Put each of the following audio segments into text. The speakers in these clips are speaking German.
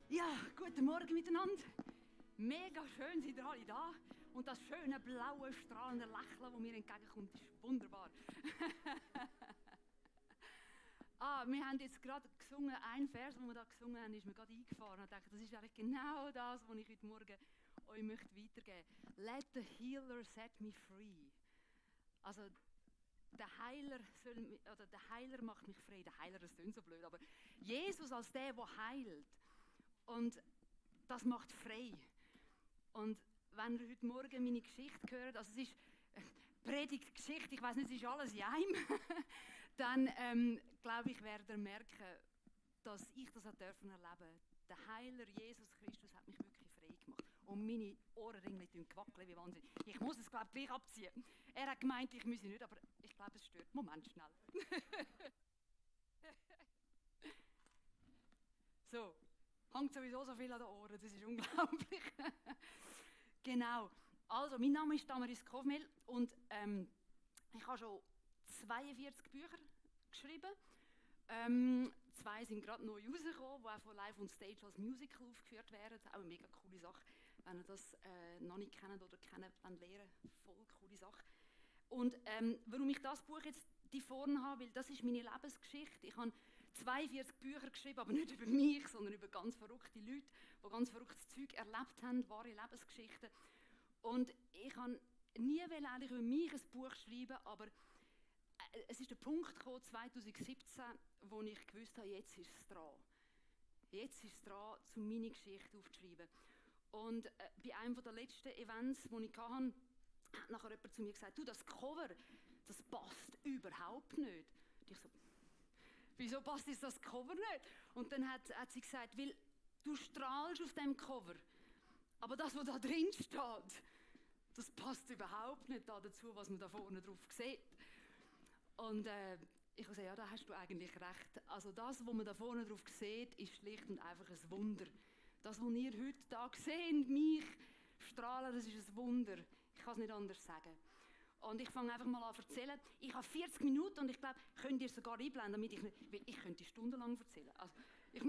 Ja, guten Morgen miteinander. Mega schön, seid ihr alle da. Und das schöne, blaue, strahlende Lächeln, das mir entgegenkommt, ist wunderbar. Wir haben jetzt gerade gesungen, ein Vers, den wir da gesungen haben, ist mir gerade eingefahren. Und ich dachte, das ist eigentlich genau das, was ich heute Morgen euch möchte weitergeben möchte. Let the healer set me free. Also, der Heiler macht mich frei. Der Heiler, das klingt so blöd, aber Jesus als der heilt. Und das macht frei. Und wenn ihr heute Morgen meine Geschichte hört, also es ist Predigtgeschichte, ich weiß nicht, es ist alles in einem, dann glaube ich, werdet ihr merken, dass ich das erleben durfte. Der Heiler Jesus Christus hat mich wirklich frei gemacht. Und meine Ohrenringe wackeln wie Wahnsinn. Ich muss es, glaube ich, gleich abziehen. Er hat gemeint, ich müsse nicht, aber ich glaube, es stört. Moment, schnell. So, hängt sowieso so viel an den Ohren, das ist unglaublich. Genau. Also, mein Name ist Damaris Kovmel und ich habe schon 42 Bücher geschrieben. 2 sind gerade neu rausgekommen, die auch von Live on Stage als Musical aufgeführt werden. Auch eine mega coole Sache, wenn ihr das noch nicht kennt oder kennen lernen, voll coole Sache. Und warum ich das Buch jetzt die vorne habe, weil das ist meine Lebensgeschichte. Ich habe 42 Bücher geschrieben, aber nicht über mich, sondern über ganz verrückte Leute, die ganz verrücktes Zeug erlebt haben, wahre Lebensgeschichten. Und ich habe nie eigentlich über mich ein Buch schreiben, aber es ist der Punkt gekommen, 2017, wo ich gewusst habe, jetzt ist es dran. Jetzt ist es dran, meine Geschichte aufzuschreiben. Und bei einem der letzten Events, die ich hatte, hat nachher jemand zu mir gesagt, du, das Cover, das passt überhaupt nicht. Und ich so, wieso passt das Cover nicht? Und dann hat sie gesagt, weil du strahlst auf dem Cover, aber das, was da drin steht, das passt überhaupt nicht dazu, was man da vorne drauf sieht. Und ich habe gesagt, ja, da hast du eigentlich recht. Also das, was man da vorne drauf sieht, ist schlicht und einfach ein Wunder. Das, was ihr heute da seht, mich strahlen, das ist ein Wunder. Ich kann es nicht anders sagen. Und ich fange einfach mal an zu erzählen. Ich habe 40 Minuten und ich glaube, könnt ihr sogar einblenden, damit ich könnte stundenlang erzählen. Also, ich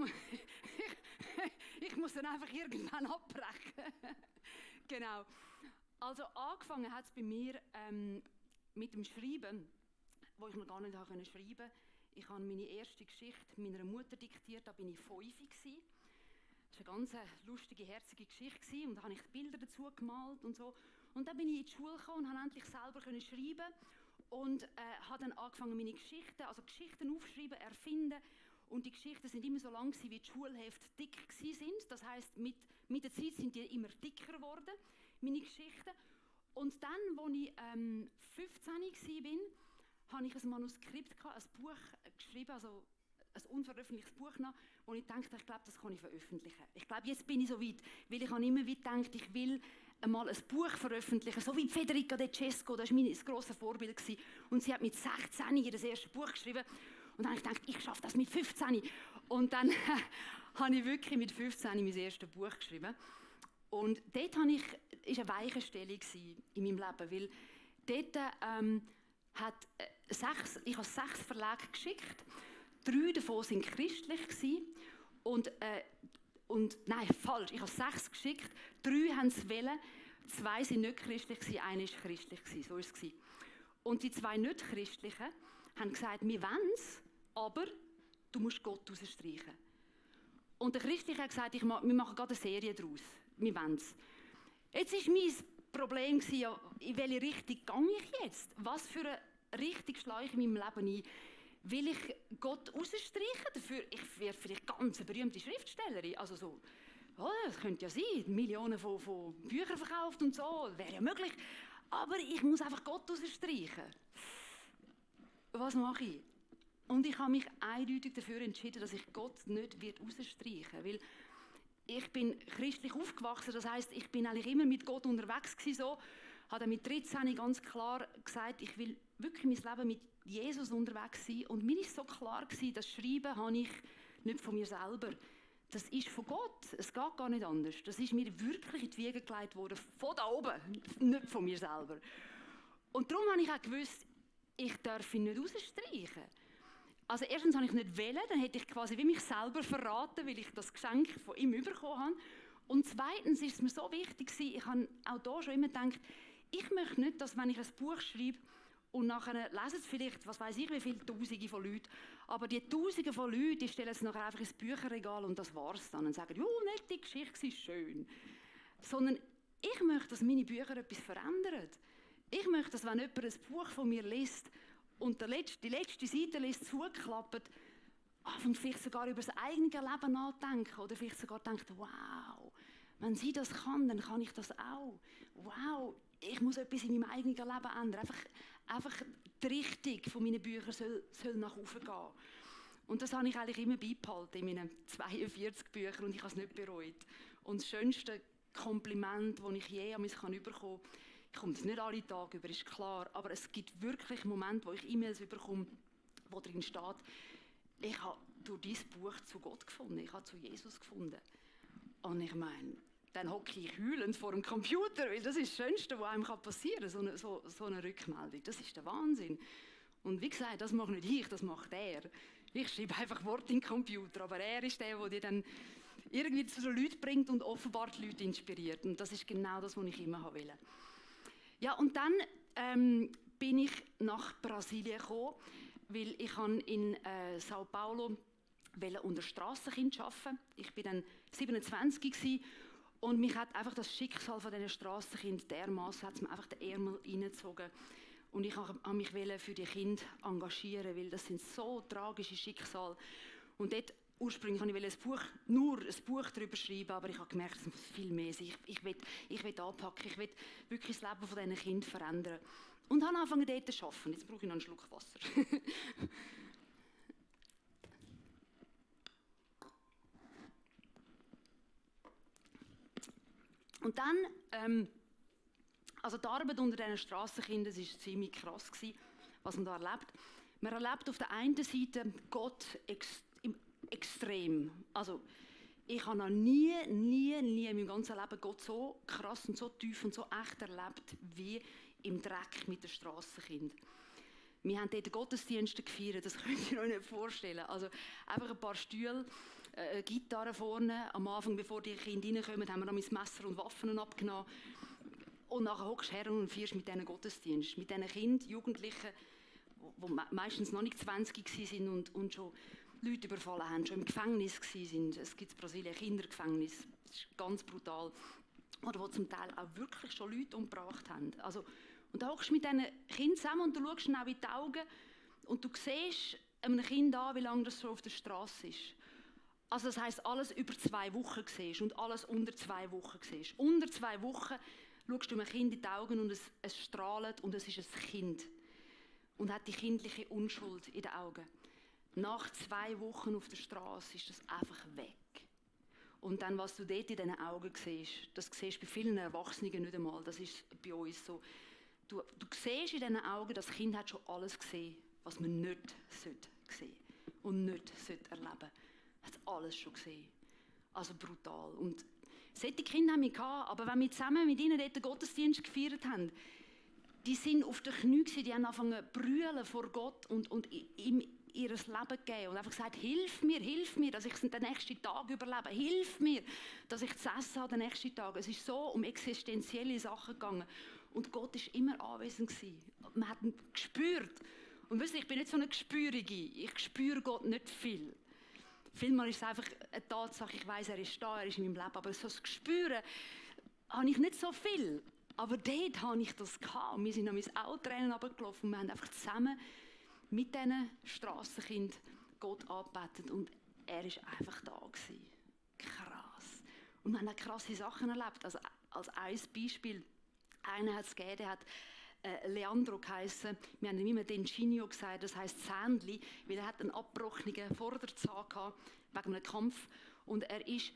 muss dann einfach irgendwann abbrechen. Genau. Also angefangen hat es bei mir mit dem Schreiben, wo ich noch gar nicht schreiben konnte. Ich habe meine erste Geschichte meiner Mutter diktiert, da war ich 5 gewesen. Das war eine ganz lustige, herzige Geschichte und da habe ich Bilder dazu gemalt und so. Und dann bin ich in die Schule gekommen und habe endlich selber schreiben und habe dann angefangen, meine Geschichten aufschreiben, erfinden. Und die Geschichten sind immer so lang gewesen, wie die Schulhefte dick sind. Das heisst, mit der Zeit sind die immer dicker geworden, meine Geschichten. Und dann, als ich 15 war, habe ich ein Manuskript, ein Buch geschrieben, also ein unveröffentlichtes Buch noch, wo ich dachte, ich glaube, das kann ich veröffentlichen. Ich glaube, jetzt bin ich so weit, weil ich habe immer wieder gedacht, ich will einmal ein Buch veröffentlichen, so wie Federica De Cesco, das war mein grosses Vorbild gewesen. Und sie hat mit 16 das erste Buch geschrieben. Und dann habe ich gedacht, ich schaffe das mit 15. Und dann habe ich wirklich mit 15 mein erstes Buch geschrieben. Und dort war eine Weichenstellung in meinem Leben, weil dort ich habe 6 Verlage geschickt. 3 davon waren christlich nein, falsch, ich habe 6 geschickt, 3 haben es wollen, 2 waren nicht christlich, einer war christlich, so war es. Und die 2 nicht christlichen haben gesagt, wir wollen es, aber du musst Gott rausstreichen. Und der Christliche hat gesagt, wir machen gerade eine Serie daraus, wir wollen es. Jetzt war mein Problem, in welche Richtung gehe ich jetzt? Was für eine Richtung schlage ich in meinem Leben ein? Will ich Gott rausstreichen dafür? Ich werde vielleicht ganz eine berühmte Schriftstellerin. Also so, oh, das könnte ja sein, Millionen von Büchern verkauft und so, wäre ja möglich. Aber ich muss einfach Gott rausstreichen. Was mache ich? Und ich habe mich eindeutig dafür entschieden, dass ich Gott nicht rausstreichen werde. Weil ich bin christlich aufgewachsen, das heisst, ich bin eigentlich immer mit Gott unterwegs gewesen, so. Habe dann mit 13 ganz klar gesagt, ich will wirklich mein Leben mit Jesus unterwegs sein. Und mir war so klar gewesen, das Schreiben habe ich nicht von mir selber. Das ist von Gott. Es geht gar nicht anders. Das ist mir wirklich in die Wiege gelegt worden, von da oben, nicht von mir selber. Und darum habe ich auch gewusst, ich darf ihn nicht rausstreichen. Also erstens habe ich nicht wählen, dann hätte ich quasi wie mich selber verraten, weil ich das Geschenk von ihm bekommen habe. Und zweitens ist es mir so wichtig gewesen, ich habe auch da schon immer gedacht, ich möchte nicht, dass wenn ich ein Buch schreibe und nachher lesen es vielleicht, was weiß ich, wie viele Tausende von Leuten, aber die Tausende von Leuten, die stellen es nachher einfach ins Bücherregal und das war es dann und sagen, nicht, die Geschichte ist schön. Sondern ich möchte, dass meine Bücher etwas verändern. Ich möchte, dass wenn jemand ein Buch von mir liest und die letzte Seite liest, zuklappt, anfängt vielleicht sogar über das eigene Leben nachdenken oder vielleicht sogar denkt, wow, wenn sie das kann, dann kann ich das auch. Wow, ich muss etwas in meinem eigenen Leben ändern. Einfach die Richtung von meinen Büchern soll nach oben gehen. Und das habe ich eigentlich immer beibehalten in meinen 42 Büchern und ich habe es nicht bereut. Und das schönste Kompliment, das ich je an mich bekommen kann, ich komme das nicht alle Tage über, ist klar, aber es gibt wirklich Momente, wo ich E-Mails bekomme, wo drin steht, ich habe durch dieses Buch zu Gott gefunden, ich habe zu Jesus gefunden. Und ich meine, dann hocke ich heulend vor dem Computer, weil das ist das Schönste, was einem passieren kann, so eine Rückmeldung. Das ist der Wahnsinn. Und wie gesagt, das mache nicht ich, das macht er. Ich schreibe einfach Worte in den Computer, aber er ist der dir dann irgendwie zu den Leuten bringt und offenbar die Leute inspiriert. Und das ist genau das, was ich immer wollte. Ja, und dann bin ich nach Brasilien gekommen, weil ich in Sao Paulo unter Strassenkind arbeiten. Ich war dann 27 gewesen, und mich hat einfach das Schicksal von diesen Strassenkind dermaßen hat mir einfach den Ärmel reingezogen. Und ich wollte mich für die Kinder engagieren, weil das sind so tragische Schicksale. Und dort ursprünglich wollte ich nur ein Buch darüber schreiben, aber ich habe gemerkt, es muss viel mehr sein. Ich will anpacken, ich will wirklich das Leben von diesen Kindern verändern. Und habe angefangen dort zu arbeiten. Jetzt brauche ich noch einen Schluck Wasser. Und dann, also die Arbeit unter diesen Strassenkindern war ziemlich krass, was man da erlebt. Man erlebt auf der einen Seite Gott extrem. Also ich habe noch nie in meinem ganzen Leben Gott so krass und so tief und so echt erlebt wie im Dreck mit den Strassenkindern. Wir haben dort Gottesdienste gefeiert, das könnt ihr euch nicht vorstellen. Also einfach ein paar Stühle, eine Gitarre vorne. Am Anfang, bevor die Kinder reinkommen, haben wir dann mit Messer und Waffen abgenommen. Und nachher hockst du her und feierst mit diesen Gottesdienst. Mit diesen Kindern, Jugendlichen, die meistens noch nicht 20 waren und schon Leute überfallen haben, schon im Gefängnis waren. Es gibt in Brasilien Kindergefängnis, das ist ganz brutal. Oder die zum Teil auch wirklich schon Leute umgebracht haben. Also, und da hockst du mit diesen Kindern zusammen und du schaust ihnen auch in die Augen und du siehst einem Kind an, wie lange das schon auf der Straße ist. Also das heisst, alles über 2 Wochen siehst und alles unter 2 Wochen siehst. Unter 2 Wochen schaust du einem Kind in die Augen und es strahlt und es ist ein Kind. Und hat die kindliche Unschuld in den Augen. Nach 2 Wochen auf der Straße ist das einfach weg. Und dann, was du dort in diesen Augen siehst, das siehst du bei vielen Erwachsenen nicht einmal. Das ist bei uns so. Du siehst in diesen Augen, das Kind hat schon alles gesehen, was man nicht sehen sollte und nicht erleben sollte. Hat alles schon gesehen. Also brutal. Und solche Kinder haben wir gehabt, aber wenn wir zusammen mit ihnen dort den Gottesdienst gefeiert haben, die sind auf den Knien gewesen, die haben angefangen zu brüllen vor Gott und ihm ihr Leben gegeben und einfach gesagt, hilf mir, dass ich den nächsten Tag überlebe, hilf mir, dass ich zu essen habe den nächsten Tag. Es ist so um existenzielle Sachen gegangen und Gott ist immer anwesend gewesen. Man hat ihn gespürt. Und wisst ihr, ich bin nicht so eine Gespürige, ich spüre Gott nicht viel. Vielmal ist es einfach eine Tatsache, ich weiss, er ist da, er ist in meinem Leben, aber so das Gespüren habe ich nicht so viel. Aber dort hatte ich das gehabt. Wir sind an mein Auto runtergelaufen und wir haben einfach zusammen mit diesen Strassenkindern Gott angebetet und er war einfach da gewesen. Krass. Und wir haben auch krasse Sachen erlebt. Also als ein Beispiel, einer hat es gegeben, der hat Leandro geheissen. Wir haben ihm immer Dencinio gesagt, das heisst Zähnli, weil er hat einen abgebrochenen Vorderzahn gehabt, wegen einem Kampf. Und er ist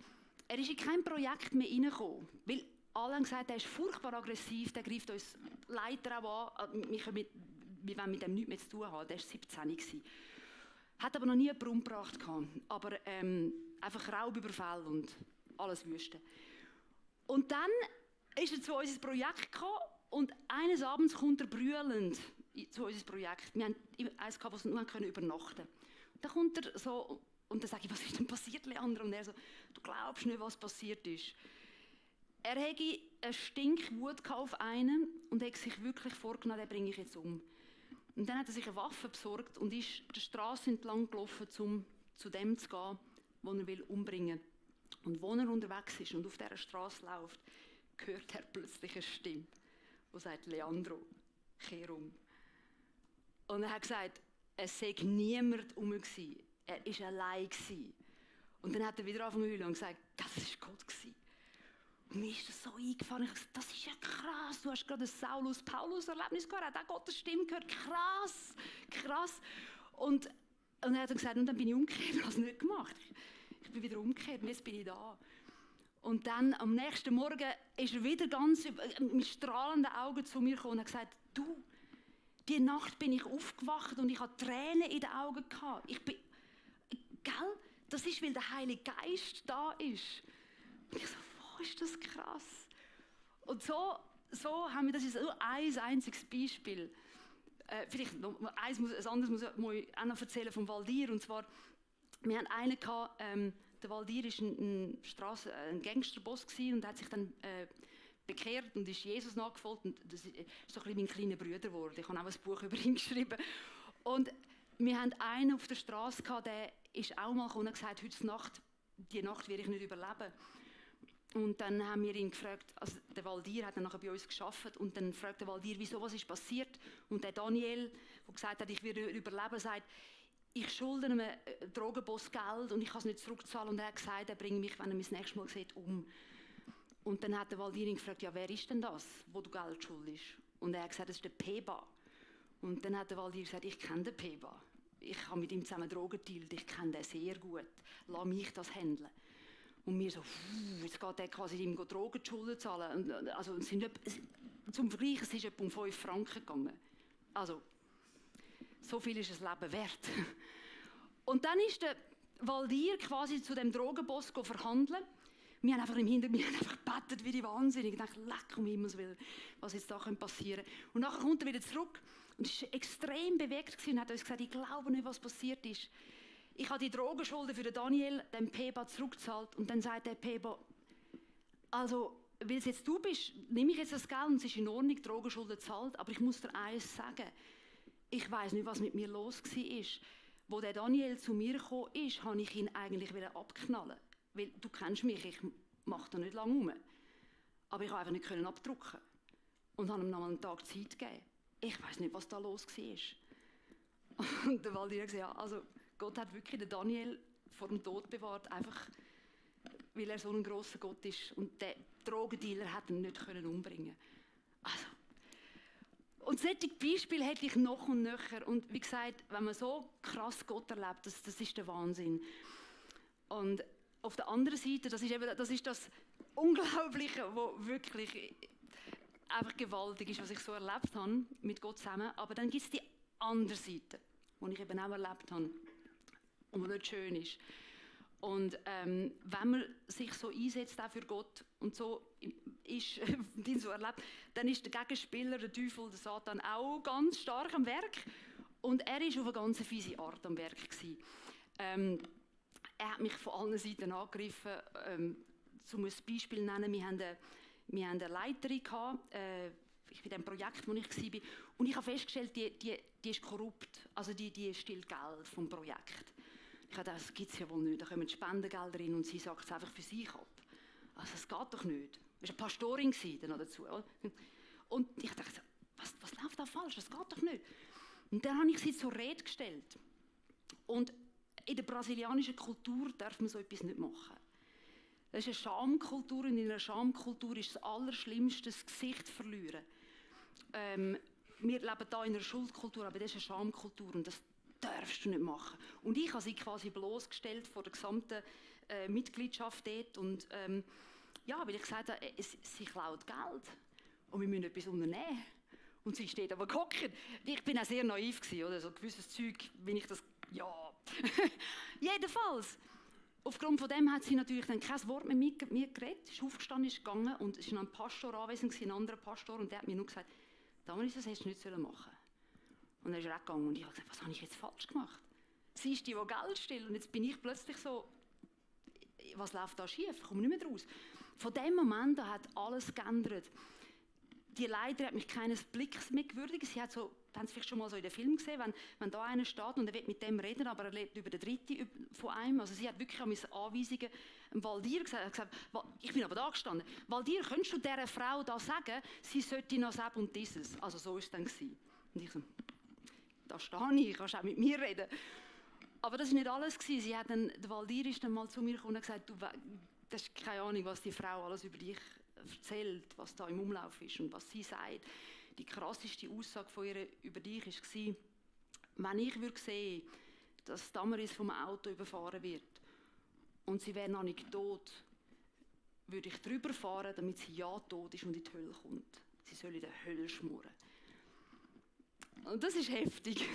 in kein Projekt mehr reingekommen, weil alle haben gesagt, er ist furchtbar aggressiv, der greift uns Leiter auch an. Wir wollen mit dem nichts mehr zu tun haben, der war 17 gewesen. Hat aber noch nie jemanden umgebracht. Aber einfach Raubüberfall und alles Wüste. Und dann ist er zu uns ins Projekt gekommen und eines Abends kommt er brüllend zu uns ins Projekt. Wir haben eins gehabt, wo wir übernachten konnten. Dann kommt er so, und dann sage ich, was ist denn passiert, Leandro? Und er so, du glaubst nicht, was passiert ist. Er hätte eine Stinkwut auf einen und hat sich wirklich vorgenommen, den bringe ich jetzt um. Und dann hat er sich eine Waffe besorgt und ist die Straße entlang gelaufen, um zu dem zu gehen, den er will umbringen will. Und wo er unterwegs ist und auf dieser Straße läuft, hört er plötzlich eine Stimme, die sagt, Leandro, kehr um. Und er hat gesagt, es sei niemand herum gewesen. Er war allein gewesen. Und dann hat er wieder angefangen zu heulen und gesagt, das war Gott gewesen. Und mir ist das so eingefahren. Ich habe gesagt, das ist ja krass. Du hast gerade ein Saulus-Paulus-Erlebnis gehört. Er hat auch Gottes Stimme gehört. Krass, krass. Und er hat dann gesagt, und dann bin ich umgekehrt. Ich habe es nicht gemacht. Ich bin wieder umgekehrt und jetzt bin ich da. Und dann am nächsten Morgen ist er wieder ganz mit strahlenden Augen zu mir gekommen und hat gesagt, du, die Nacht bin ich aufgewacht und ich hatte Tränen in den Augen gehabt. Gell? Das ist, weil der Heilige Geist da ist. Und ich so, wow, ist das krass. Und so haben wir, das ist nur ein einziges Beispiel. Vielleicht noch ein anderes muss ich auch noch erzählen vom Valdir. Und zwar, wir hatten einen gehabt, der Valdir war ein Gangsterboss und hat sich dann bekehrt und ist Jesus nachgefolgt. Und das ist so ein bisschen mein kleiner Bruder geworden. Ich habe auch ein Buch über ihn geschrieben. Und wir hatten einen auf der Straße gehabt, der ist auch mal gekommen und gesagt, die Nacht werde ich nicht überleben. Und dann haben wir ihn gefragt, also der Valdir hat dann nachher bei uns gearbeitet und dann fragt der Valdir, wieso, was ist passiert? Und der Daniel, der gesagt hat, ich werde überleben, sagt, ich schulde einem Drogenboss Geld und ich kann es nicht zurückzahlen. Und er hat gesagt, er bringt mich, wenn er mich das nächste Mal sieht, um. Und dann hat der Valdir ihn gefragt, ja, wer ist denn das, wo du Geld schuldest? Und er hat gesagt, das ist der Peba. Und dann hat der Valdir gesagt, ich kenne den Peba. Ich habe mit ihm zusammen Drogen gedealt, ich kenne den sehr gut. Lass mich das handeln. Und wir so, jetzt geht er quasi ihm Drogen Schulden zahlen. Und, also, zum Vergleich, es ist etwa um 5 Franken gegangen. Also, so viel ist das Leben wert. Und dann ist der Valdir quasi zu dem Drogenboss verhandeln. Wir haben einfach im Hintergrund gebetet wie die Wahnsinnigen. Ich dachte, leck um Himmels Willen, was jetzt da passieren könnte. Und nachher kommt er wieder zurück und war extrem bewegt und hat uns gesagt, ich glaube nicht, was passiert ist. Ich habe die Drogenschulden für den Daniel, dem Peba, zurückgezahlt. Und dann sagt der Peba, also, weil es jetzt du bist, nehme ich jetzt das Geld und es ist in Ordnung, die Drogenschulden zahlt, aber ich muss dir eines sagen. Ich weiss nicht, was mit mir los war. Wo der Daniel zu mir gekommen ist, wollte ich ihn eigentlich abknallen. Weil du kennst mich, ich mache da nicht lange rum. Aber ich konnte einfach nicht abdrücken. Und habe ihm noch mal einen Tag Zeit gegeben. Ich weiss nicht, was da los war. Und der Valdir hat gesagt, ja, also Gott hat wirklich den Daniel vor dem Tod bewahrt, einfach weil er so ein grosser Gott ist. Und der Drogendealer hat ihn nicht umbringen können. Also, und solche Beispiele hätte ich noch und nöcher. Und wie gesagt, wenn man so krass Gott erlebt, das ist der Wahnsinn. Und auf der anderen Seite, das ist das Unglaubliche, was wirklich einfach gewaltig ist, was ich so erlebt habe mit Gott zusammen. Aber dann gibt es die andere Seite, die ich eben auch erlebt habe und die nicht schön ist. Und wenn man sich so einsetzt auch für Gott und so ist, ihn so erlebt, dann ist der Gegenspieler, der Teufel, der Satan, auch ganz stark am Werk. Und er war auf eine ganz fiese Art am Werk gewesen. Er hat mich von allen Seiten angegriffen. Um ein Beispiel zu nennen, wir hatten eine Leiterin gehabt, in dem Projekt, wo ich war. Und ich habe festgestellt, die ist korrupt. Also die stiehlt Geld vom Projekt. Ich dachte, das gibt es ja wohl nicht. Da kommen Spendengelder rein und sie sagt es einfach für sich ab. Also das geht doch nicht. Das war eine Pastorin dann noch dazu. Und ich dachte, was läuft da falsch? Das geht doch nicht. Und dann habe ich sie zur Rede gestellt. Und in der brasilianischen Kultur darf man so etwas nicht machen. Das ist eine Schamkultur und in einer Schamkultur ist das Allerschlimmste, das Gesicht zu verlieren. Wir leben hier in einer Schuldkultur, aber das ist eine Schamkultur und das darfst du nicht machen. Und ich habe sie quasi bloßgestellt vor der gesamten Mitgliedschaft dort. Und ja, weil ich gesagt habe, sie klaut Geld und wir müssen etwas unternehmen. Und sie steht aber gehockt. Ich bin auch sehr naiv gewesen, oder? So ein gewisses Zeug, wenn ich das, ja. Jedenfalls. Aufgrund von dem hat sie natürlich dann kein Wort mehr mit mir geredet, ist aufgestanden, ist gegangen und es war noch ein Pastor anwesend, ein anderer Pastor, und der hat mir nur gesagt, Damaris, das hättest du nicht machen sollen. Und er ist weggegangen und ich habe gesagt, was habe ich jetzt falsch gemacht? sie ist die Geld stiehlt. Und jetzt bin ich plötzlich so, was läuft da schief? Ich komme nicht mehr raus. Von dem Moment an hat alles geändert. Die Leiterin hat mich keines Blicks mehr gewürdigt. Sie hat so, haben Sie vielleicht schon mal so in den Film gesehen, wenn da einer steht und er will mit dem reden, aber er lebt über den Dritten von einem. Also sie hat wirklich an meine Anweisungen Waldir gesagt, ich bin aber da gestanden. Waldir, könntest du dieser Frau da sagen, sie sollte noch das und dieses? Also so war es dann. Und ich so, da stehe ich, kannst auch mit mir reden. Aber das war nicht alles. Sie hat dann, der Waldir ist dann mal zu mir gekommen und gesagt, du hast keine Ahnung, was die Frau alles über dich erzählt, was da im Umlauf ist und was sie sagt. Die krasseste Aussage von ihr über dich war, wenn ich sehen würde, dass Damaris vom Auto überfahren wird und sie wäre noch nicht tot, würde ich drüber fahren, damit sie ja tot ist und in die Hölle kommt. Sie soll in der Hölle schmoren. Und das ist heftig,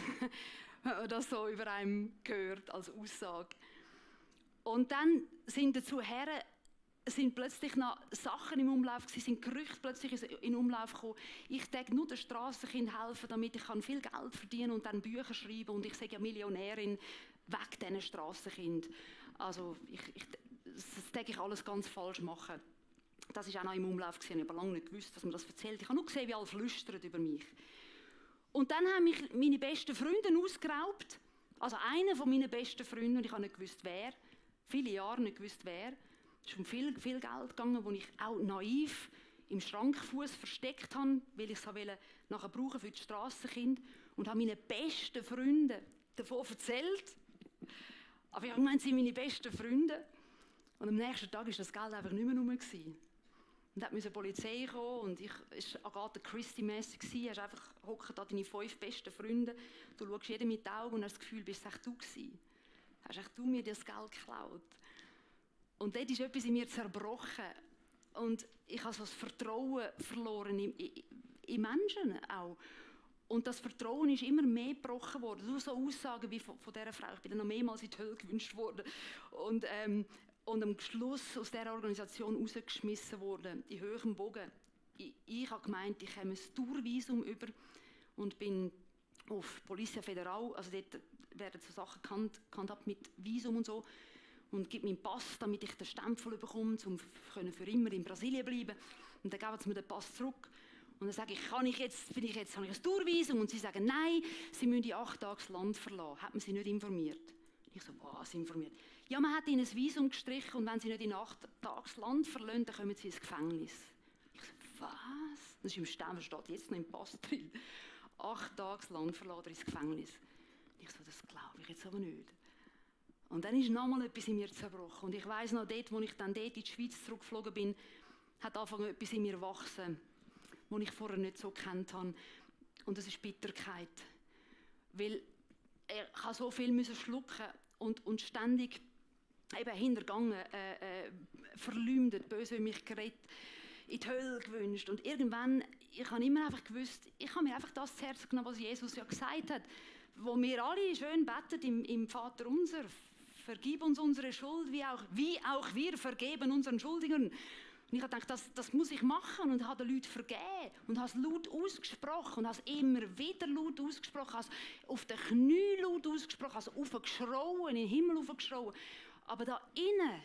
wenn man das so über einem hört als Aussage. Und dann sind dazu Herren, sind plötzlich noch Sachen im Umlauf gewesen, sind Gerüchte plötzlich in Umlauf gekommen. Ich darf nur den Strassenkind helfen, damit ich viel Geld verdienen und dann Bücher schreiben und ich sage ja Millionärin wegen diesen Strassenkind. Also das darf ich alles ganz falsch machen. Das war auch noch im Umlauf gewesen. Ich habe lange nicht gewusst, dass man das erzählt. Ich habe nur gesehen, wie alle flüstern über mich. Und dann haben mich meine besten Freunde ausgeraubt. Also einer von meinen besten Freunden, und ich habe nicht gewusst, wer. Viele Jahre nicht gewusst, wer. Es ist um viel Geld gegangen, das ich auch naiv im Schrankfuß versteckt habe, weil ich es nachher brauchen für die Strassenkinder. Und habe meinen besten Freunden davon erzählt. Aber ich habe gemeint, sie sind meine besten Freunde. Und am nächsten Tag war das Geld einfach nicht mehr rum. Und dann musste die Polizei kommen und es war Agatha Christie-mässig. Du hast einfach hocken da deine 5 besten Freunde. Du schaust jedem mit den Augen und hast das Gefühl, bist es echt du gewesen. Hast echt du mir das Geld geklaut. Und dort ist etwas in mir zerbrochen. Und ich habe so das Vertrauen verloren in Menschen auch. Und das Vertrauen ist immer mehr gebrochen worden. Durch so Aussagen wie von dieser Frau. Ich bin dann noch mehrmals in die Hölle gewünscht worden. Und am Schluss aus dieser Organisation rausgeschmissen worden, in hohem Bogen. Ich habe gemeint, ich habe ein Tourvisum über und bin auf Polizia Federal, also dort werden so Sachen gehandhabt mit Visum und so, und gebe meinen Pass, damit ich den Stempel bekomme, um für immer in Brasilien bleiben. Und dann geben sie mir den Pass zurück. Und dann sage ich, habe ich ein Tourvisum? Und sie sagen, nein, sie müssen in 8 Tagen das Land verlassen. Hat man sie nicht informiert? Ich so, was informiert? Ja, man hat ihnen ein Visum gestrichen und wenn sie nicht in 8 Tagen das Land verlassen, dann kommen sie ins Gefängnis. Ich so, was? Das ist im Stempel, steht jetzt noch im Pass drin. 8 Tage das Land verlassen oder ins Gefängnis. Ich so, das glaube ich jetzt aber nicht. Und dann ist nochmal etwas in mir zerbrochen. Und ich weiss noch, dort, wo ich dann in die Schweiz zurückgeflogen bin, hat angefangen etwas in mir wachsen, das ich vorher nicht so gekannt habe. Und das ist Bitterkeit. Weil ich habe so viel schlucken und ständig eben hintergangen, verleumdet, böse über mich geredet, in die Hölle gewünscht. Und irgendwann, ich habe immer einfach gewusst, ich habe mir einfach das zu Herzen genommen, was Jesus ja gesagt hat, wo wir alle schön beten im Vater unser. Vergib uns unsere Schuld, wie auch wir vergeben unseren Schuldigern. Und ich habe gedacht, das muss ich machen und habe den Leuten vergeben und habe es laut ausgesprochen und habe es immer wieder laut ausgesprochen, habe es auf den Knien laut ausgesprochen, habe es aufgeschrauen, in den Himmel aufgeschrauen. Aber da innen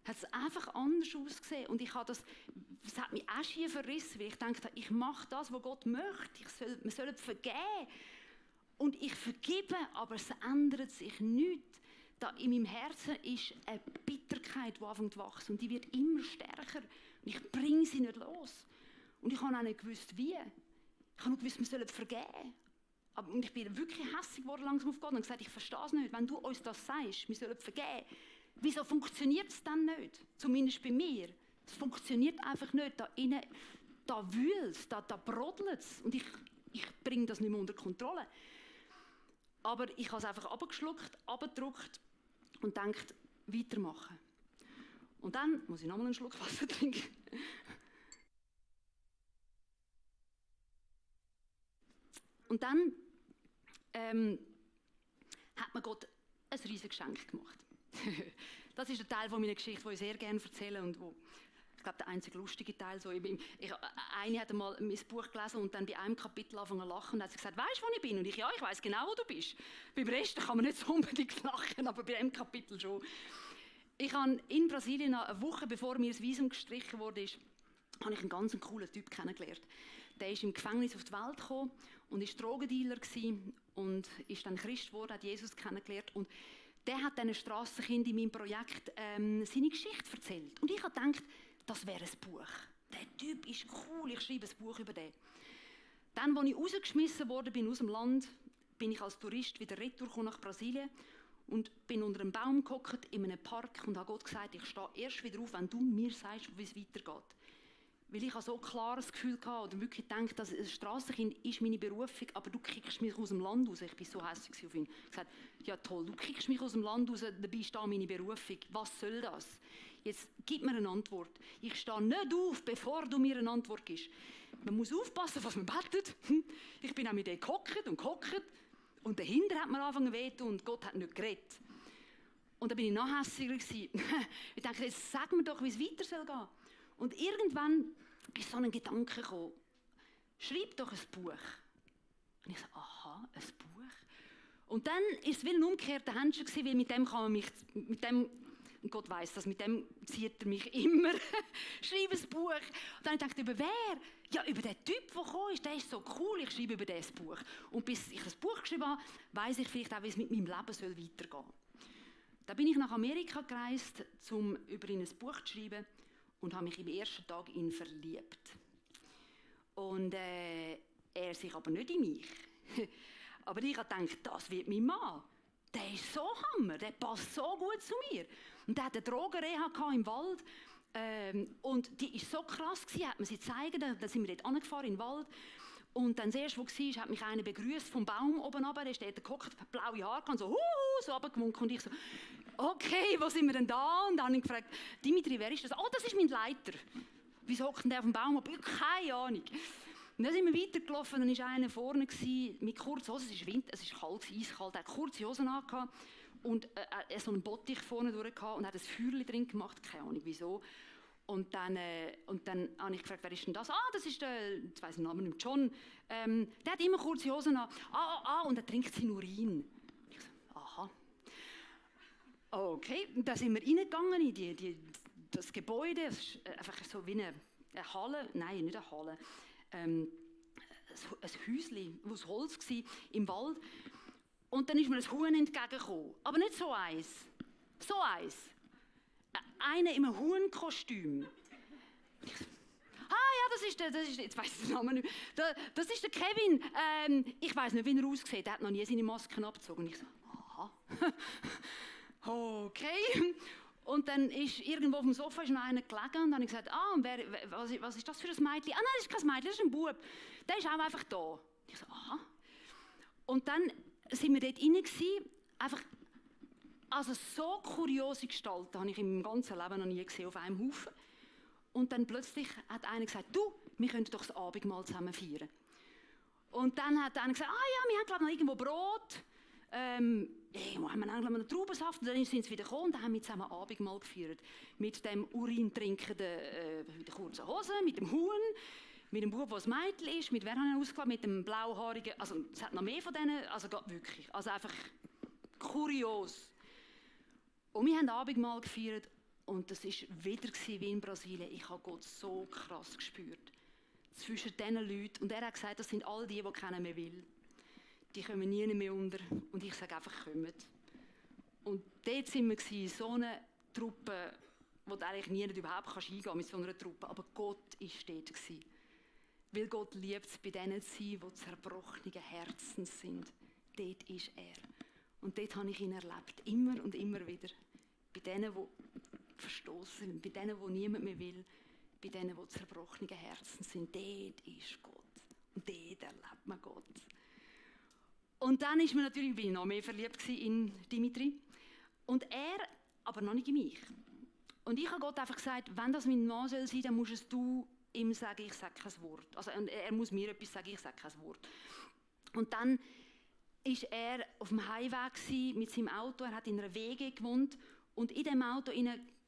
hat es einfach anders ausgesehen und es hat mich auch schief verrissen, weil ich dachte, ich mache das, was Gott möchte. Wir sollen vergeben. Und ich vergebe, aber es ändert sich nichts. Da in meinem Herzen ist eine Bitterkeit, die anfängt zu wachsen. Und die wird immer stärker. Und ich bringe sie nicht los. Und ich habe auch nicht gewusst, wie. Ich habe nur gewusst, wir sollen vergeben. Und ich bin wirklich hässlich geworden langsam auf Gott und gesagt, ich verstehe es nicht. Wenn du uns das sagst, wir sollen vergeben, wieso funktioniert es dann nicht? Zumindest bei mir. Es funktioniert einfach nicht. Da innen, da wühlt es, da brodelt es. Und ich bringe das nicht mehr unter Kontrolle. Aber ich habe es einfach abgeschluckt, abgedruckt und gedacht, weitermachen. Und dann muss ich nochmal einen Schluck Wasser trinken. Und dann hat mir Gott ein riesiges Geschenk gemacht. Das ist der Teil meiner Geschichte, den ich sehr gerne erzähle und wo glaube, der einzige lustige Teil. So, eine hat einmal mein Buch gelesen und dann bei einem Kapitel angefangen zu lachen und hat gesagt, weißt du, wo ich bin? Und ich, ja, ich weiss genau, wo du bist. Beim Rest kann man nicht so unbedingt lachen, aber bei einem Kapitel schon. Ich habe in Brasilien, eine Woche bevor mir das Visum gestrichen wurde, habe ich einen ganz coolen Typ kennengelernt. Der ist im Gefängnis auf die Welt gekommen und war Drogendealer und ist dann Christ geworden, hat Jesus kennengelernt. Und der hat diesen Strassenkind in meinem Projekt seine Geschichte erzählt. Und ich habe gedacht, das wäre ein Buch. Der Typ ist cool, ich schreibe ein Buch über den. Dann, als ich rausgeschmissen wurde aus dem Land, bin ich als Tourist wieder retour nach Brasilien und bin unter einem Baum gehockt in einem Park und habe Gott gesagt, ich stehe erst wieder auf, wenn du mir sagst, wie es weitergeht. Weil ich so ein klares Gefühl hatte oder wirklich gedacht, dass ein Strassenkind ist meine Berufung, aber du kickst mich aus dem Land raus. Ich war so hässlich auf ihn. Ich habe gesagt, ja toll, du kickst mich aus dem Land raus, dabei ist da meine Berufung. Was soll das? Jetzt gib mir eine Antwort. Ich stehe nicht auf, bevor du mir eine Antwort gibst. Man muss aufpassen, was man betet. Ich bin auch mit dem gehockt und dahinter hat mir angefangen weh und Gott hat nicht geredet. Und dann bin ich noch hässiger gewesen. Ich dachte, jetzt sag mir doch, wie es weiter soll gehen. Und irgendwann ist so ein Gedanke gekommen, schreib doch ein Buch. Und ich so, aha, ein Buch? Und dann ist es wie ein umgekehrter Händchen gewesen, weil mit dem kann man mich, Gott weiss das, mit dem zieht er mich immer. Schreib ein Buch. Und dann dachte ich, über wer? Ja, über den Typ, der gekommen ist, der ist so cool, ich schreibe über dieses Buch. Und bis ich das Buch geschrieben habe, weiss ich vielleicht auch, wie es mit meinem Leben weitergehen soll. Dann bin ich nach Amerika gereist, um über ihn ein Buch zu schreiben und habe mich im ersten Tag in ihn verliebt. Und er sich aber nicht in mich. Aber ich habe gedacht, das wird mein Mann. Der ist so Hammer, der passt so gut zu mir. Und der hat eine Drogenreha im Wald. Und die war so krass, hat mir sie gezeigt. Dann sind wir dort angefahren in den Wald. Und dann das erste, was war, hat mich einer begrüßt vom Baum oben runter. Der ist dort gehockt, blaue Haare, so so runtergewunken. Und ich so, okay, wo sind wir denn da? Und dann habe ich gefragt, Dimitri, wer ist das? Oh, das ist mein Leiter. Wieso hockt denn der auf dem Baum? Ich habe keine Ahnung. Und dann sind wir weitergelaufen, dann war einer vorne mit kurzen Hosen, es war Winter, es war kalt, eiskalt, er hatte kurze Hosen an und so einen Bottich vorne durch und hat ein Feuerchen drin gemacht, keine Ahnung wieso. Und dann habe ich gefragt, wer ist denn das? Ah, das ist der, ich weiss den Namen nicht, John. Der hat immer kurze Hosen an. Und er trinkt seinen Urin. Ich so, aha. Okay, dann sind wir reingegangen in das Gebäude. Es ist einfach so wie eine Halle, nein, nicht eine Halle. Ein Häuschen, das aus Holz war, im Wald. Und dann ist mir ein Huhn entgegengekommen. Aber nicht so eins. So eins. Einer in einem Huhnkostüm. Das ist jetzt weiss ich den Namen nicht. Das ist der Kevin. Ich weiss nicht, wie er aussieht. Er hat noch nie seine Masken abgezogen. Und ich so, aha. Okay. Und dann ist irgendwo auf dem Sofa noch einer gelegen und dann habe ich gesagt, was ist das für ein Mädchen? Nein, das ist kein Mädchen, das ist ein Bub. Der ist auch einfach da. Ich so, aha. Und dann sind wir dort rein gewesen, einfach, also so kuriose Gestalten habe ich in meinem ganzen Leben noch nie gesehen auf einem Haufen. Und dann plötzlich hat einer gesagt, du, wir könnten doch das Abendmahl zusammen feiern. Und dann hat einer gesagt, ja, wir haben glaube noch irgendwo Brot. Wo haben wir eigentlich noch Traubensaft? Und dann sind sie wieder gekommen und dann haben wir zusammen Abendmahl gefeiert. Mit dem urintrinkenden, mit der kurzen Hose, mit dem Huhn, mit dem Bub, der ein Mädchen ist, mit wer haben wir ausgelassen? Mit dem blauhaarigen, also es hat noch mehr von denen, also wirklich, also einfach kurios. Und wir haben Abendmahl gefeiert und das war wieder wie in Brasilien. Ich habe Gott so krass gespürt. Zwischen diesen Leuten. Und er hat gesagt, das sind all die keiner mehr will. Die kommen nie mehr unter. Und ich sage einfach, kommt. Und dort waren wir, so eine Truppe, wo du eigentlich nie überhaupt eingehen kannst mit so einer Truppe. Aber Gott war dort. Weil Gott liebt es, bei denen zu sein, die zerbrochene Herzen sind. Dort ist er. Und dort habe ich ihn erlebt. Immer und immer wieder. Bei denen, die verstoßen sind. Bei denen, die niemand mehr will. Bei denen, die zerbrochene Herzen sind. Dort ist Gott. Und dort erlebt man Gott. Und dann bin ich noch mehr verliebt in Dimitri. Und er, aber noch nicht in mich. Und ich habe Gott einfach gesagt, wenn das mein Mann soll sein, dann musst du ihm sagen, ich sage kein Wort. Also er muss mir etwas sagen, ich sage kein Wort. Und dann war er auf dem Heimweg mit seinem Auto, er hat in einer Wege gewohnt und in diesem Auto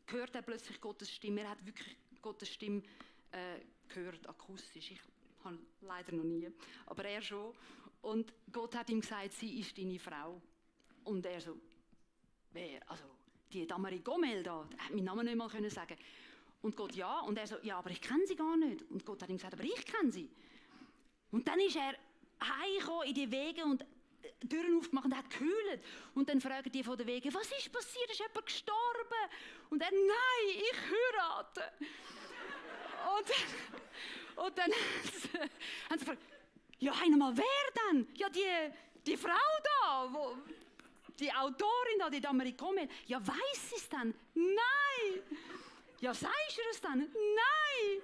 hört er plötzlich Gottes Stimme. Er hat wirklich Gottes Stimme gehört, akustisch. Ich habe leider noch nie, aber er schon. Und Gott hat ihm gesagt, sie ist deine Frau. Und er so, wer? Also, die Damarie Gomel da, er hat meinen Namen nicht mal können sagen. Und Gott, ja. Und er so, ja, aber ich kenne sie gar nicht. Und Gott hat ihm gesagt, aber ich kenne sie. Und dann ist er heimgekommen in die Wege und Türen aufgemacht und hat gekühlt. Und dann fragen die von den Wegen, was ist passiert? Ist jemand gestorben? Und er, nein, ich heirate. Und dann haben sie gefragt, ja, einmal wer denn? Ja, die Frau da, die Autorin da, die Damarie Gomel. Ja, weiss sie es denn? Nein. Ja, sagst du es dann? Nein!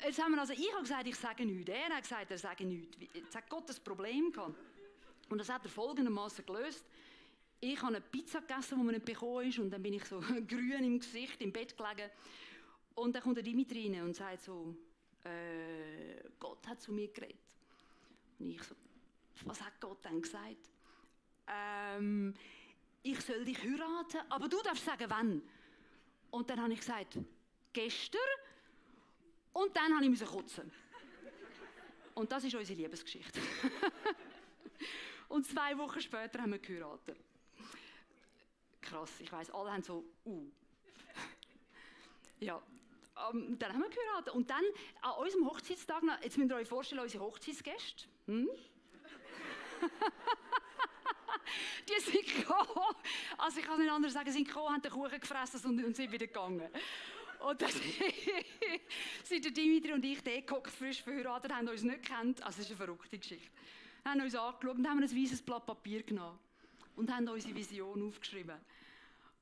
Jetzt haben wir also, ich habe gesagt, ich sage nichts. Er hat gesagt, er sage nichts. Jetzt hat Gott ein Problem gehabt. Und das hat er folgendermaßen gelöst. Ich habe eine Pizza gegessen, die mir nicht bekommen ist. Und dann bin ich so grün im Gesicht, im Bett gelegen. Und dann kommt der Dimitri rein und sagt so, Gott hat zu mir geredet. Und ich so, was hat Gott denn gesagt? Ich soll dich heiraten, aber du darfst sagen, wann. Und dann habe ich gesagt, gestern. Und dann habe ich kotzen. Und das ist unsere Liebesgeschichte. Und 2 Wochen später haben wir geheiratet. Krass, ich weiss, alle haben so, Ja, dann haben wir geheiratet. Und dann, an unserem Hochzeitstag, jetzt müsst ihr euch vorstellen, unsere Hochzeitsgäste. Die sind gekommen. Also ich kann nicht anders sagen, sie sind gekommen, haben den Kuchen gefressen und sind wieder gegangen. Und dann sind der Dimitri und ich gehockt, frisch verheiratet, haben uns nicht gekannt. Also das ist eine verrückte Geschichte. Haben uns angeschaut und haben ein weißes Blatt Papier genommen und haben unsere Vision aufgeschrieben.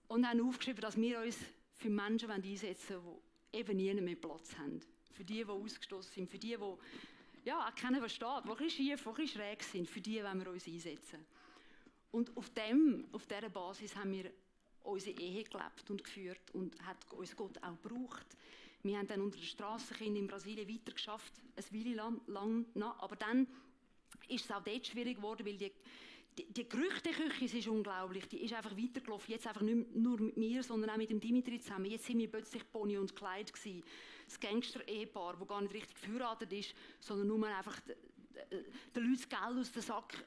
Und haben aufgeschrieben, dass wir uns für Menschen einsetzen wollen, die eben nie mehr Platz haben. Für die ausgestoßen sind, für die ja, auch keiner versteht, die ein bisschen schief, die ein bisschen schräg sind, für die wollen wir uns einsetzen. Und auf dieser Basis haben wir unsere Ehe gelebt und geführt und hat uns Gott auch gebraucht. Wir haben dann unter den Strassenkindern in Brasilien weiter geschafft, eine Weile lang noch, aber dann ist es auch dort schwierig geworden, weil die Gerüchteküche, es ist unglaublich, die ist einfach weitergelaufen, jetzt einfach nicht nur mit mir, sondern auch mit dem Dimitri zusammen. Jetzt sind wir plötzlich Bonnie und Clyde gewesen, das Gangster-Ehepaar, das gar nicht richtig verheiratet ist, sondern nur einfach den Leuten das Geld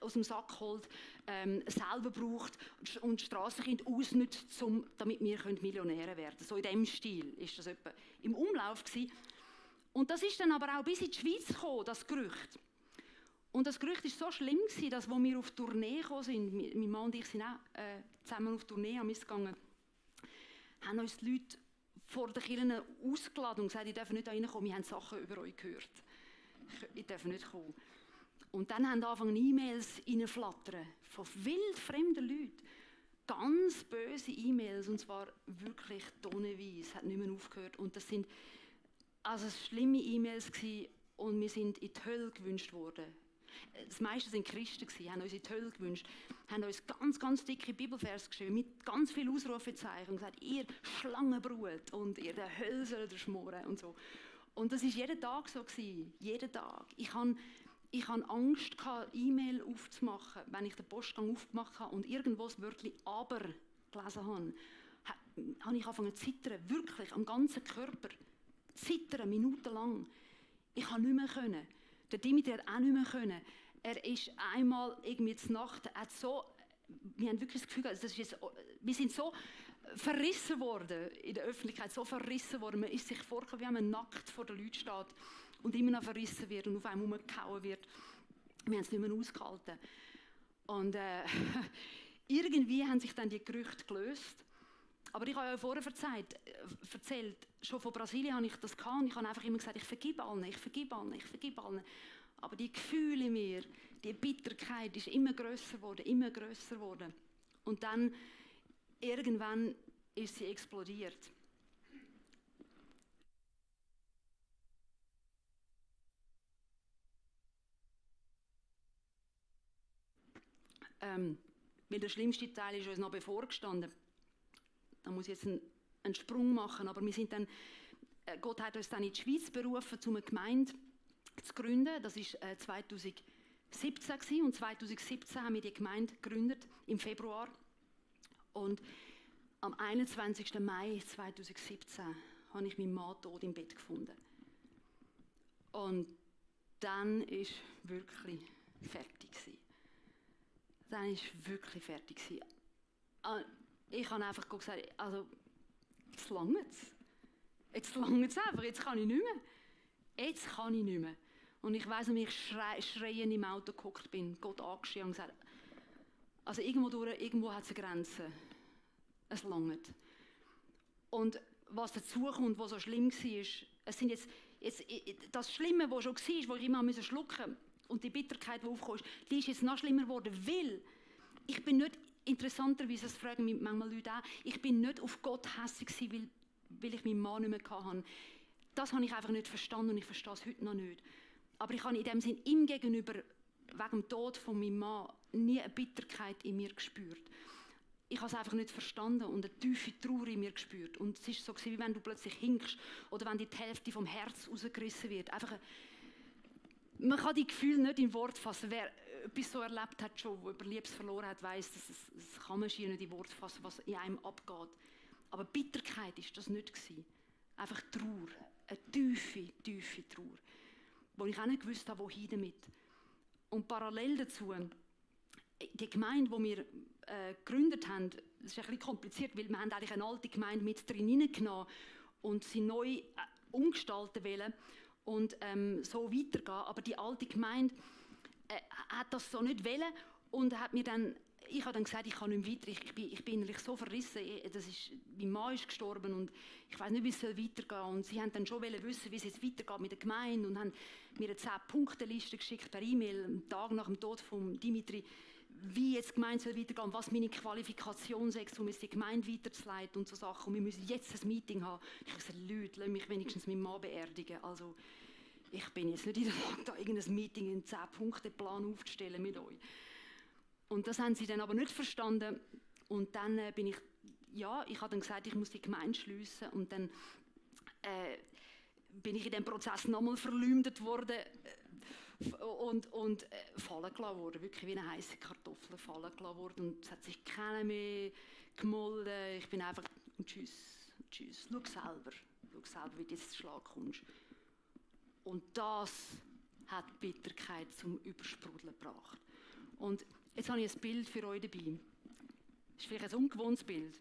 aus dem Sack holt, selber braucht und Strassenkind ausnutzt, damit wir Millionäre werden können. So in diesem Stil ist das etwa im Umlauf gewesen. Und das ist dann aber auch bis in die Schweiz gekommen, das Gerücht. Und das Gerücht war so schlimm gewesen, dass, als wir auf Tournee gekommen sind, mein Mann und ich sind auch zusammen auf Tournee mitgegangen, haben uns die Leute vor den Kirchen ausgeladen und gesagt, ihr dürft nicht da reinkommen, wir haben Sachen über euch gehört. Ich darf nicht kommen. Und dann haben angefangen E-Mails reinflattern von wildfremden Leuten. Ganz böse E-Mails, und zwar wirklich tonnenweise. Es hat nicht mehr aufgehört. Und das sind also schlimme E-Mails gewesen, und wir sind in die Hölle gewünscht worden. Das meiste sind Christen gewesen, haben uns in die Hölle gewünscht, haben uns ganz, ganz dicke Bibelvers geschrieben, mit ganz vielen Ausrufezeichen und gesagt, ihr Schlangenbrut und ihr der Hölle sollt ihr schmoren und so. Und das war jeden Tag so gewesen, jeden Tag. Ich hatte Angst, E-Mail aufzumachen, wenn ich den Postgang aufgemacht habe und irgendwo das Wörtchen «aber» gelesen habe. Habe ich angefangen zu zittern, wirklich, am ganzen Körper. Zittern, minutenlang. Ich konnte nicht mehr können. Der Dimitri hat auch nicht mehr können. Er ist einmal irgendwie zur Nacht, wir haben wirklich das Gefühl, wir sind so verrissen worden in der Öffentlichkeit, so verrissen worden. Man ist sich vorgekommen, wie wenn man nackt vor den Leuten steht und immer noch verrissen wird und auf einem herumgehauen wird. Wir haben es nicht mehr ausgehalten. Und irgendwie haben sich dann die Gerüchte gelöst. Aber ich habe ja vorher erzählt, schon von Brasilien habe ich das gehabt und ich habe einfach immer gesagt, ich vergebe allen, ich vergebe allen, ich vergebe allen. Aber die Gefühle in mir, die Bitterkeit ist immer grösser geworden, immer grösser geworden. Und dann, irgendwann ist sie explodiert. Weil der schlimmste Teil ist uns noch bevorgestanden. Da muss ich jetzt einen Sprung machen, aber wir sind dann, Gott hat uns dann in die Schweiz berufen, um eine Gemeinde zu gründen. Das war 2017 gewesen, und 2017 haben wir die Gemeinde gegründet, im Februar. Und am 21. Mai 2017 habe ich meinen Mann tot im Bett gefunden. Und dann war wirklich fertig. Dann war wirklich fertig. Ich habe einfach gesagt, also, jetzt langt es. Jetzt langt es einfach, jetzt kann ich nicht mehr. Jetzt kann ich nicht mehr. Und ich weiss, wie ich schreiend im Auto gehockt bin, Gott angeschrien und gesagt, also irgendwo hat es eine Grenze. Es langt. Und was dazu kommt, was so schlimm war, es sind jetzt das Schlimme, was schon war, wo ich immer schlucken musste, und die Bitterkeit, die aufkam, die ist jetzt noch schlimmer geworden, weil ich bin nicht, interessanterweise, das fragen mich manchmal Leute auch, ich bin nicht auf Gott hässig gewesen, weil ich meinen Mann nicht mehr hatte. Das habe ich einfach nicht verstanden und ich verstehe es heute noch nicht. Aber ich habe in dem Sinn ihm gegenüber, wegen dem Tod von meinem Mann, nie eine Bitterkeit in mir gespürt. Ich habe es einfach nicht verstanden und eine tiefe Trauer in mir gespürt. Und es ist so, wie wenn du plötzlich hinkst oder wenn dir die Hälfte vom Herz rausgerissen wird. Einfach man kann die Gefühle nicht in Wort fassen. Wer etwas so erlebt hat, schon, über Liebes verloren hat, weiss, dass es kann man schier nicht in Wort fassen, was in einem abgeht. Aber Bitterkeit war das nicht gewesen. Einfach Trauer. Eine tiefe, tiefe Trauer. Wo ich auch nicht gewusst habe, wohin damit. Und parallel dazu, die Gemeinde, die wir gegründet haben, das ist ein bisschen kompliziert, weil wir haben eigentlich eine alte Gemeinde mit drin hineingenommen und sie neu umgestalten wollen und so weitergehen. Aber die alte Gemeinde hat das so nicht wollen und hat mir dann, ich habe dann gesagt, ich kann nicht mehr weiter, ich bin innerlich so verrissen, mein Mann ist gestorben und ich weiß nicht, wie es weitergehen soll. Und sie haben dann schon wissen, wie es jetzt weitergeht mit der Gemeinde und haben mir eine 10-Punkte-Liste geschickt per E-Mail, am Tag nach dem Tod von Dimitri, wie jetzt die Gemeinde weitergehen soll, was meine Qualifikation ist, um die Gemeinde weiterzuleiten und so Sachen. Und wir müssen jetzt ein Meeting haben. Ich habe gesagt, Leute, lass mich wenigstens meinen Mann beerdigen. Also, ich bin jetzt nicht in der Lage, da irgendein Meeting, einen 10-Punkte-Plan aufzustellen mit euch. Und das haben sie dann aber nicht verstanden. Und dann ich habe dann gesagt, ich muss die Gemeinde schliessen. Und dann bin ich in diesem Prozess nochmal verleumdet worden und fallen gelassen worden. Wirklich wie eine heisse Kartoffel fallen gelassen worden. Und es hat sich keiner mehr gemolden. Ich bin einfach, tschüss, schau selber, wie du jetzt Schlag kommst. Und das hat die Bitterkeit zum Übersprudeln gebracht. Und jetzt habe ich ein Bild für euch dabei. Das ist vielleicht ein ungewohntes Bild.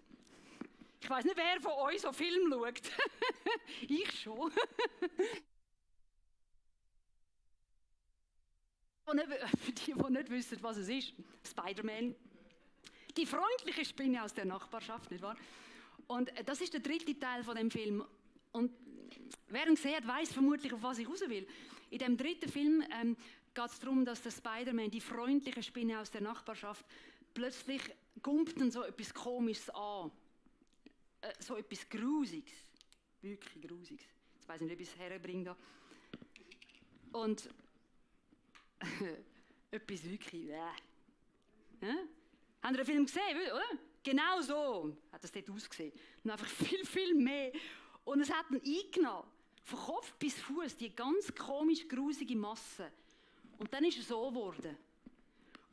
Ich weiss nicht, wer von euch so Film schaut. Ich schon. Für die nicht wissen, was es ist. Spider-Man. Die freundliche Spinne aus der Nachbarschaft, nicht wahr? Und das ist der 3. Teil von dem Film. Und wer ihn gesehen hat, weiss vermutlich, auf was ich raus will. In dem 3. Film geht es darum, dass der Spider-Man, die freundliche Spinne aus der Nachbarschaft, plötzlich kommt dann so etwas Komisches an. So etwas Grusiges. Wirklich Grusiges. Jetzt weiss ich nicht, ob ich es herbringe da. Und etwas wirklich. Ja? Habt ihr den Film gesehen, oder? Genau so hat es dort ausgesehen. Und einfach viel, viel mehr. Und es hat ihn eingenommen. Von Kopf bis Fuß, die ganz komisch grusige Masse. Und dann ist er so geworden.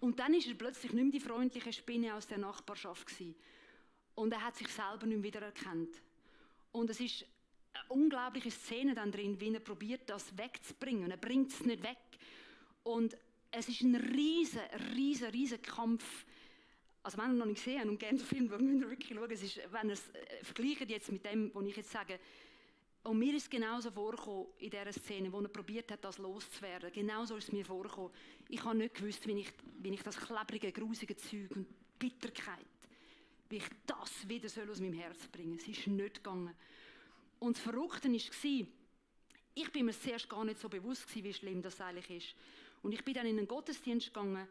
Und dann ist er plötzlich nicht mehr die freundliche Spinne aus der Nachbarschaft gewesen. Und er hat sich selber nicht mehr wiedererkannt. Und es ist eine unglaubliche Szene dann drin, wie er probiert, das wegzubringen. Er bringt es nicht weg. Und es ist ein riesen Kampf. Also wenn ihr noch nicht gesehen habt und gerne den Film, müsst ihr wirklich schauen. Es ist, wenn ihr es vergleicht jetzt mit dem, was ich jetzt sage. Und mir ist es genauso vorgekommen in dieser Szene, wo er probiert hat, das loszuwerden. Genauso ist es mir vorgekommen. Ich habe nicht gewusst, wie ich das klebrige, grusige Zeug und Bitterkeit, wie ich das wieder aus meinem Herz bringen soll. Es ist nicht gegangen. Und das Verrückte war, ich bin mir zuerst gar nicht so bewusst gewesen, wie schlimm das eigentlich ist. Und ich bin dann in einen Gottesdienst gegangen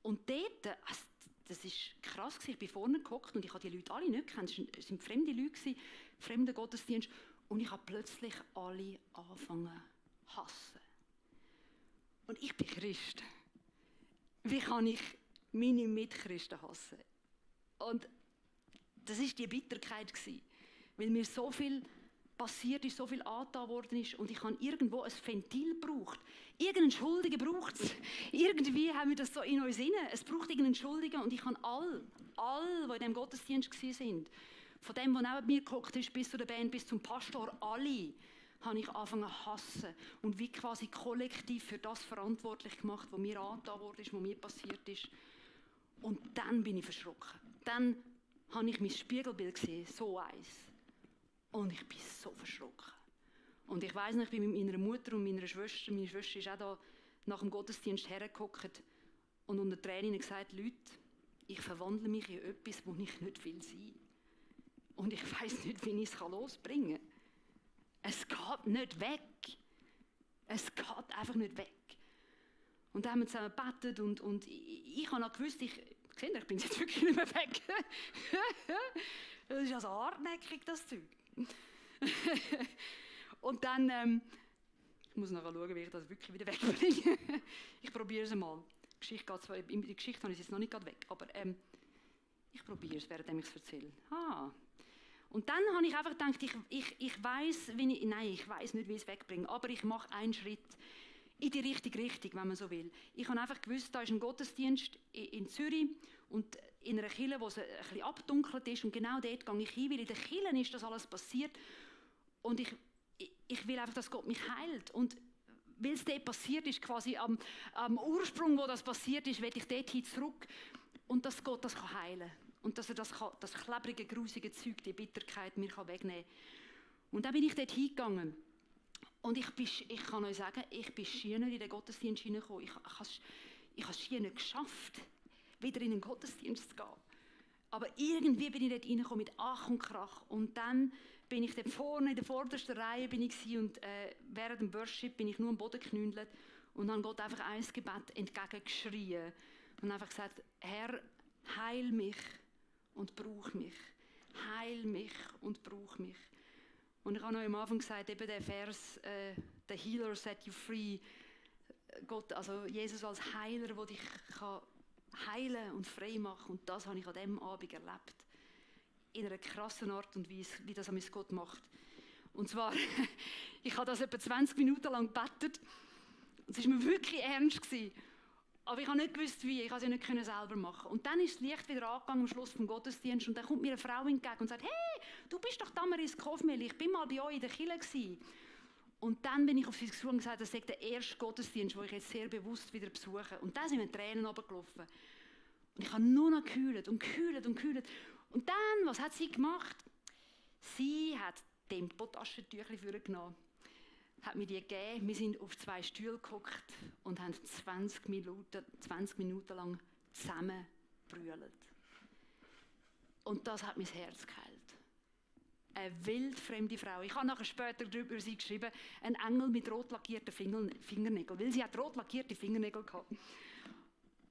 und dort, also, das war krass gewesen, ich bin vorne gehockt und ich habe die Leute alle nicht gekannt, es waren fremde Leute gewesen, fremder Gottesdienst und ich habe plötzlich alle angefangen zu hassen. Und ich bin Christ. Wie kann ich meine Mitchristen hassen? Und das war die Bitterkeit gewesen, weil mir so viel passiert ist, so viel angetan worden ist und ich habe irgendwo ein Ventil gebraucht. Irgendeinen Schuldigen braucht es. Irgendwie haben wir das so in uns inne. Es braucht irgendeinen Schuldigen und ich habe alle, die in diesem Gottesdienst waren, Von dem, der neben mir gehockt ist, bis zu der Band, bis zum Pastor, alle habe ich angefangen zu hassen und wie quasi kollektiv für das verantwortlich gemacht, was mir angetan wurde, was mir passiert ist. Und dann bin ich verschrocken. Dann habe ich mein Spiegelbild gesehen, so eins. Und ich bin so verschrocken. Und ich weiss noch, ich bin mit meiner Mutter und meiner Schwester, meine Schwester ist auch da nach dem Gottesdienst hergehockt und unter Tränen gesagt, Leute, ich verwandle mich in etwas, wo ich nicht will sein. Und ich weiss nicht, wie ich es losbringen kann. Es geht nicht weg. Es geht einfach nicht weg. Und dann haben wir zusammen gebetet und ich habe noch gewusst, ich bin jetzt wirklich nicht mehr weg. Das ist also hartnäckig, das Zeug. Und dann, ich muss nachher schauen, wie ich das wirklich wieder wegbringe. Ich probiere es mal. In der Geschichte habe ich es jetzt noch nicht weg, aber ich probiere es, während ich es erzähle. Und dann habe ich einfach gedacht, ich weiss, ich weiss nicht, wie ich es wegbringe, aber ich mache einen Schritt in die richtige Richtung, wenn man so will. Ich habe einfach gewusst, da ist ein Gottesdienst in Zürich und in einer Kirche, wo es ein bisschen abdunkelt ist und genau dort gehe ich hin, weil in der Kirche ist das alles passiert und ich will einfach, dass Gott mich heilt und weil es dort passiert ist, quasi am Ursprung, wo das passiert ist, will ich dorthin zurück und dass Gott das heilen kann. Und dass er das klebrige, grusige Zeug, die Bitterkeit mir wegnehmen kann. Und dann bin ich dort hingegangen. Und ich kann euch sagen, ich bin schier nicht in den Gottesdienst hineingekommen. Ich habe es schier nicht geschafft, wieder in den Gottesdienst zu gehen. Aber irgendwie bin ich dort reingekommen mit Ach und Krach. Und dann bin ich dort vorne in der vordersten Reihe und während dem Worship bin ich nur am Boden geknündelt und habe Gott einfach ein Gebet entgegengeschrien. Und einfach gesagt, Herr, heil mich und brauch mich. Heil mich und brauch mich. Und ich habe noch am Anfang gesagt, eben der Vers, «The healer set you free», Gott, also Jesus als Heiler, der dich kann heilen und frei machen. Und das habe ich an diesem Abend erlebt. In einer krassen Art und Weise, wie das Gott macht. Und zwar, ich habe das etwa 20 Minuten lang gebetet. Und es war mir wirklich ernst gewesen. Aber ich habe nicht gewusst, wie. Ich konnte es nicht selber machen. Und dann ist das Licht wieder angegangen am Schluss vom Gottesdienst. Und dann kommt mir eine Frau entgegen und sagt, «Hey, du bist doch Damaris Kofmel, ich bin mal bei euch in der Kirche gewesen.» Und dann bin ich auf sie gesucht und gesagt, das sei der erste Gottesdienst, den ich jetzt sehr bewusst wieder besuche. Und dann sind mir Tränen runtergelaufen. Und ich habe nur noch gekühlt und gekühlt und gekühlt. Und dann, was hat sie gemacht? Sie hat Tempotaschentücher vorgenommen. Hat mir die gegeben. Wir sind auf 2 Stühle gehockt und haben 20 Minuten lang zusammen gebrüllt. Und das hat mein Herz geheilt. Eine wildfremde Frau. Ich habe nachher später über sie geschrieben, ein Engel mit rot lackierten Fingernägeln, weil sie hat rot lackierte Fingernägel gehabt.